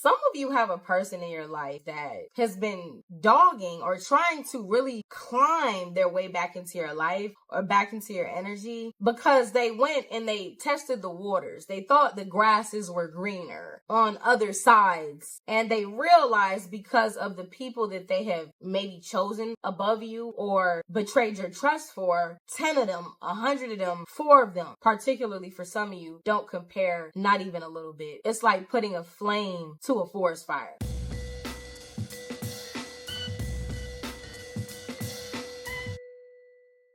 Some of you have a person in your life that has been dogging or trying to really climb their way back into your life or back into your energy because they went and they tested the waters. They thought the grasses were greener on other sides, and they realized because of the people that they have maybe chosen above you or betrayed your trust for, 10 of them, 100 of them, 4 of them, particularly for some of you, don't compare not even a little bit. It's like putting a flame to a forest fire.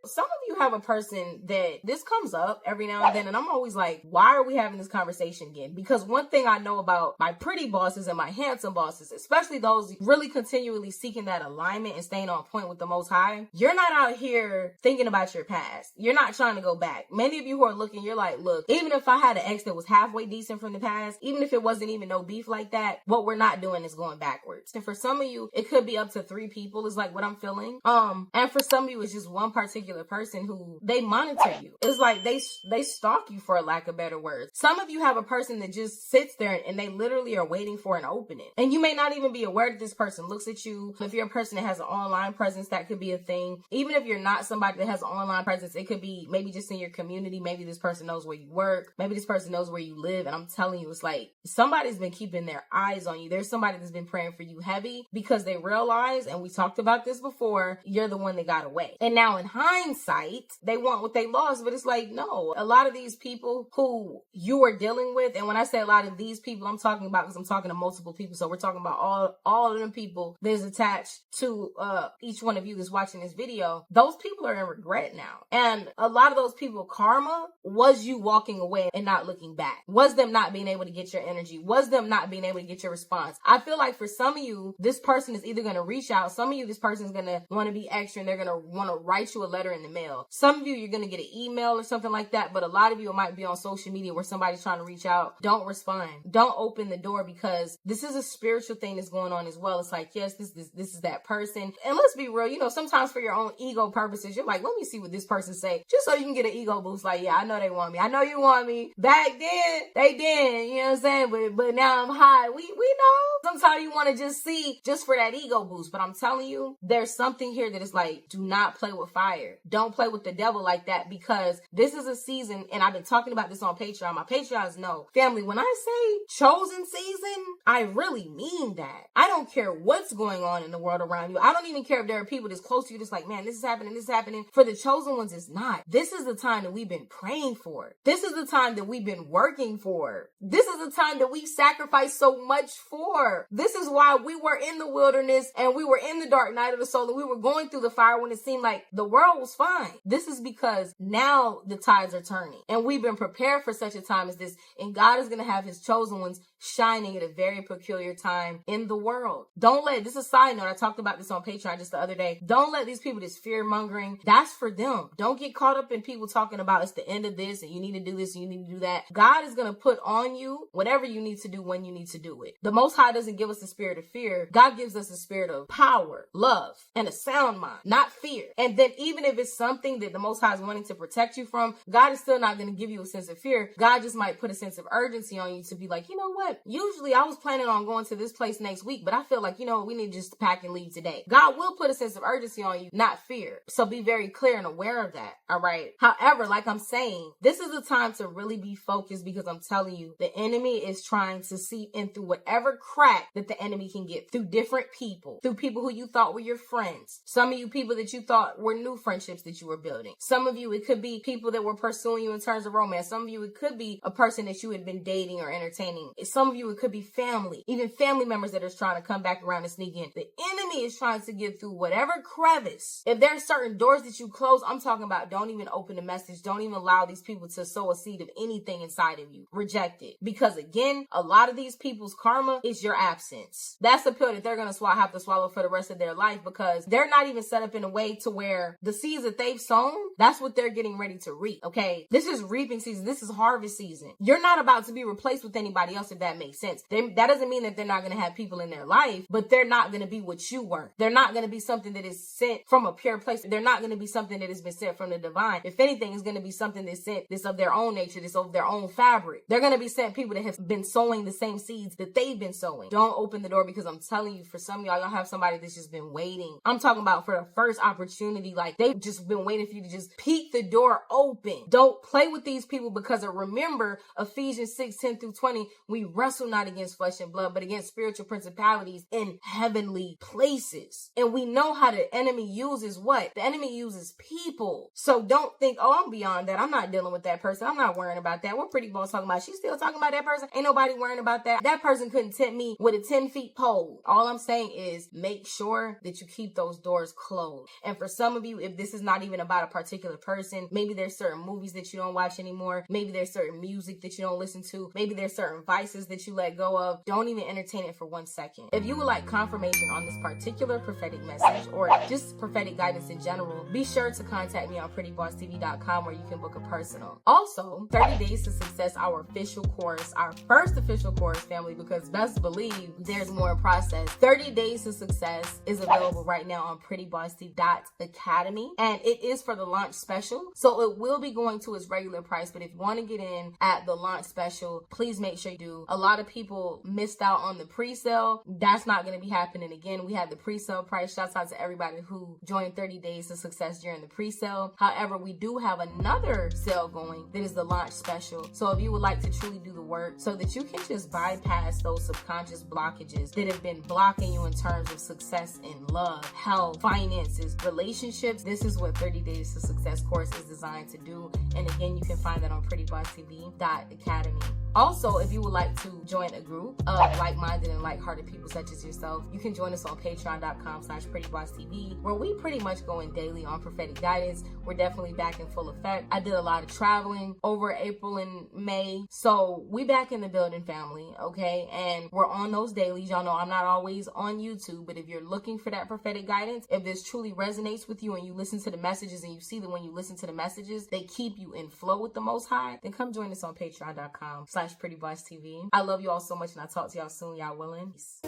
Some of you have a person that this comes up every now and then, and I'm always like, why are we having this conversation again? Because one thing I know about my pretty bosses and my handsome bosses, especially those really continually seeking that alignment and staying on point with the Most High, you're not out here thinking about your past. You're not trying to go back. Many of you who are looking, you're like, look, even if I had an ex that was halfway decent from the past, even if it wasn't even no beef like that, what we're not doing is going backwards. And for some of you, it could be up to 3 people is like what I'm feeling. And for some of you, it's just one particular person who they monitor you. It's like they stalk you, for a lack of better words. Some of you have a person that just sits there and they literally are waiting for an opening. And you may not even be aware that this person looks at you. If you're a person that has an online presence, that could be a thing. Even if you're not somebody that has an online presence, it could be maybe just in your community. Maybe this person knows where you work. Maybe this person knows where you live. And I'm telling you, it's like somebody's been keeping their eyes on you. There's somebody that's been praying for you heavy because they realize, and we talked about this before, you're the one that got away. And now in hindsight, they want what they lost, but it's like, no, a lot of these people who you are dealing with, and when I say a lot of these people, I'm talking about, because I'm talking to multiple people, so we're talking about all of them people that's attached to each one of you that's watching this video. Those people are in regret now, and a lot of those people, karma was you walking away and not looking back, was them not being able to get your energy, was them not being able to get your response. I feel like for some of you, this person is either going to reach out, some of you, this person is going to want to be extra and they're going to want to write you a letter in the mail. Some of you, you're going to get an email or something like that, but a lot of you, it might be on social media where somebody's trying to reach out. Don't respond. Don't open the door, because this is a spiritual thing that's going on as well. It's like, yes, this is that person. And let's be real, you know, sometimes for your own ego purposes, you're like, let me see what this person say, just so you can get an ego boost. Like, yeah, I know they want me. I know you want me. Back then, they did, you know what I'm saying? But now I'm high. We know. Sometimes you want to just see, just for that ego boost. But I'm telling you, there's something here that is like, do not play with fire. Don't play with the devil like that, because this is a season, and I've been talking about this on Patreon. My Patreons know, family, when I say chosen season, I really mean that. I don't care what's going on in the world around you. I don't even care if there are people that's close to you that's like, man, this is happening. For the chosen ones, it's not. This is the time that we've been praying for. This is the time that we've been working for. This is the time that we sacrificed so much for. This is why we were in the wilderness and we were in the dark night of the soul and we were going through the fire when it seemed like the world was fine. This is because now the tides are turning and we've been prepared for such a time as this, and God is going to have his chosen ones shining at a very peculiar time in the world. Don't let, this is a side note, I talked about this on Patreon just the other day. Don't let these people, this fear mongering, that's for them. Don't get caught up in people talking about it's the end of this and you need to do this and you need to do that. God is going to put on you whatever you need to do when you need to do it. The Most High doesn't give us the spirit of fear. God gives us a spirit of power, love, and a sound mind, not fear. And then even if it's something that the Most High is wanting to protect you from, God is still not going to give you a sense of fear. God just might put a sense of urgency on you to be like, you know what? Usually I was planning on going to this place next week, but I feel like, you know, we need to just pack and leave today. God will put a sense of urgency on you, not fear. So be very clear and aware of that. All right. However, like I'm saying, this is the time to really be focused, because I'm telling you, the enemy is trying to seep in through whatever crack that the enemy can get through different people, through people who you thought were your friends. Some of you people that you thought were new friendships that you were building. Some of you, it could be people that were pursuing you in terms of romance. Some of you, it could be a person that you had been dating or entertaining. Some of you, it could be family, even family members that are trying to come back around and sneak in. The enemy is trying to get through whatever crevice. If there are certain doors that you close, I'm talking about don't even open the message. Don't even allow these people to sow a seed of anything inside of you. Reject it. Because again, a lot of these people's karma is your absence. That's a pill that they're going to have to swallow for the rest of their life, because they're not even set up in a way to where the seeds that they've sown, that's what they're getting ready to reap. Okay. This is reaping season. This is harvest season. You're not about to be replaced with anybody else, if that that makes sense. That doesn't mean that they're not going to have people in their life, but they're not going to be what you were. They're not going to be something that is sent from a pure place. They're not going to be something that has been sent from the divine. If anything, it's going to be something that's sent, that's of their own nature, that's of their own fabric. They're going to be sent people that have been sowing the same seeds that they've been sowing. Don't open the door, because I'm telling you, for some of y'all have somebody that's just been waiting. I'm talking about for the first opportunity. Like, they've just been waiting for you to just peek the door open. Don't play with these people, because remember Ephesians 6:10-20, we wrestle not against flesh and blood, but against spiritual principalities in heavenly places. And we know how the enemy uses what? The enemy uses people. So don't think, oh, I'm beyond that. I'm not dealing with that person. I'm not worrying about that. What Pretty Boss talking about? She's still talking about that person. Ain't nobody worrying about that. That person couldn't tempt me with a 10-foot pole. All I'm saying is make sure that you keep those doors closed. And for some of you, if this is not even about a particular person, maybe there's certain movies that you don't watch anymore. Maybe there's certain music that you don't listen to. Maybe there's certain vices that you let go of. Don't even entertain it for 1 second. If you would like confirmation on this particular prophetic message, or just prophetic guidance in general, be sure to contact me on prettybosstv.com, where you can book a personal. Also, 30 Days to Success, our official course, our first official course, family, because best believe there's more in process. 30 Days to Success is available right now on prettybosstv.academy, and it is for the launch special. So it will be going to its regular price, but if you want to get in at the launch special, please make sure you do. A lot of people missed out on the pre-sale. That's not going to be happening again. We had the pre-sale price. Shouts out to everybody who joined 30 Days to Success during the pre-sale. However, we do have another sale going that is the launch special. So if you would like to truly do the work so that you can just bypass those subconscious blockages that have been blocking you in terms of success in love, health, finances, relationships, this is what 30 Days to Success course is designed to do. And again, you can find that on prettybosstv.academy. Also, if you would like to join a group of like-minded and like-hearted people such as yourself, you can join us on patreon.com/prettybosstv, where we pretty much go in daily on prophetic guidance. We're definitely back in full effect. I did a lot of traveling over April and May, so we back in the building, family, okay? And we're on those dailies. Y'all know I'm not always on YouTube, but if you're looking for that prophetic guidance, if this truly resonates with you and you listen to the messages and you see that when you listen to the messages, they keep you in flow with the Most High, then come join us on patreon.com/prettybosstv. I love you all so much, and I'll talk to y'all soon. Y'all willing? Peace.